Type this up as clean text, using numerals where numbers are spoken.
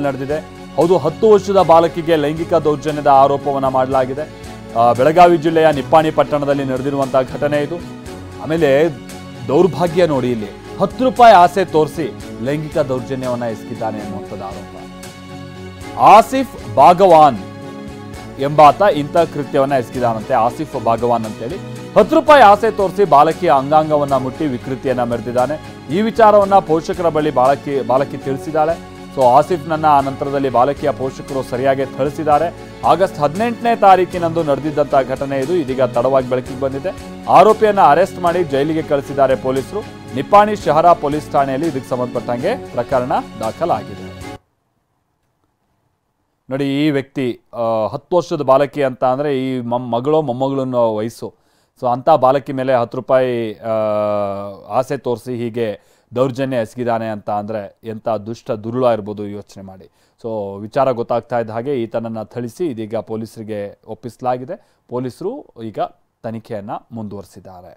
ನಡೆದಿದೆ. ಹೌದು, 10 ವರ್ಷದ ಬಾಲಕಿಗೆ ಲೈಂಗಿಕ ದೌರ್ಜನ್ಯದ ಆರೋಪವನ್ನು ಮಾಡಲಾಗಿದೆ. ಬೆಳಗಾವಿ ಜಿಲ್ಲೆಯ ನಿಪ್ಪಾಣಿ ಪಟ್ಟಣದಲ್ಲಿ ನಡೆದಿರುವಂತಹ ಘಟನೆ ಇದು. ಆಮೇಲೆ ದೌರ್ಭಾಗ್ಯ ನೋಡಿ, ಇಲ್ಲಿ 10 ರೂಪಾಯಿ ಆಸೆ ತೋರಿಸಿ ಲೈಂಗಿಕ ದೌರ್ಜನ್ಯವನ್ನು ಎಸಗಿದ್ದಾನೆ ಅನ್ನುವಂಥದ್ದು ಆರೋಪ. ಆಸಿಫ್ ಭಾಗವಾನ್ ಎಂಬಾತ ಇಂಥ ಕೃತ್ಯವನ್ನು ಎಸಗಿದಾನಂತೆ. ಆಸಿಫ್ ಭಾಗವಾನ್ ಅಂತೇಳಿ 10 ರೂಪಾಯಿ ಆಸೆ ತೋರಿಸಿ ಬಾಲಕಿಯ ಅಂಗಾಂಗವನ್ನು ಮುಟ್ಟಿ ವಿಕೃತಿಯನ್ನು ಮೆರೆದಿದ್ದಾನೆ. ಈ ವಿಚಾರವನ್ನು ಪೋಷಕರ ಬಳಿ ಬಾಲಕಿ ತಿಳಿಸಿದ್ದಾಳೆ. ಸೊ ಆಸಿಫ್ನನ್ನ ಆ ನಂತರದಲ್ಲಿ ಬಾಲಕಿಯ ಪೋಷಕರು ಸರಿಯಾಗಿ ಥಳಿಸಿದ್ದಾರೆ. ಆಗಸ್ಟ್ 18ನೇ ತಾರೀಕಿನಂದು ನಡೆದಿದ್ದಂತಹ ಘಟನೆ ಇದು. ಇದೀಗ ತಡವಾಗಿ ಬೆಳಕಿಗೆ ಬಂದಿದೆ. ಆರೋಪಿಯನ್ನ ಅರೆಸ್ಟ್ ಮಾಡಿ ಜೈಲಿಗೆ ಕಳಿಸಿದ್ದಾರೆ ಪೊಲೀಸರು. ನಿಪ್ಪಾಣಿ ಶಹರ ಪೊಲೀಸ್ ಠಾಣೆಯಲ್ಲಿ ಇದಕ್ಕೆ ಸಂಬಂಧಪಟ್ಟಂಗೆ ಪ್ರಕರಣ ದಾಖಲಾಗಿದೆ. ನೋಡಿ, ಈ ವ್ಯಕ್ತಿ 10 ವರ್ಷದ ಬಾಲಕಿ ಅಂತ ಅಂದರೆ ಈ ಮಗಳೋ ಮೊಮ್ಮಗಳನ್ನ ವಯಸ್ಸು. ಸೊ ಅಂಥ ಬಾಲಕಿ ಮೇಲೆ 10 ರೂಪಾಯಿ ಆಸೆ ತೋರಿಸಿ ಹೀಗೆ ದೌರ್ಜನ್ಯ ಎಸಗಿದಾನೆ ಅಂತ ಅಂದರೆ ಎಂಥ ದುಷ್ಟ ದುರುಳ ಇರ್ಬೋದು ಯೋಚನೆ ಮಾಡಿ. ಸೊ ವಿಚಾರ ಗೊತ್ತಾಗ್ತಾ ಇದ್ದ ಹಾಗೆ ಈತನನ್ನು ಥಳಿಸಿ ಇದೀಗ ಪೊಲೀಸರಿಗೆ ಒಪ್ಪಿಸಲಾಗಿದೆ. ಪೊಲೀಸರು ಈಗ ತನಿಖೆಯನ್ನು ಮುಂದುವರಿಸಿದ್ದಾರೆ.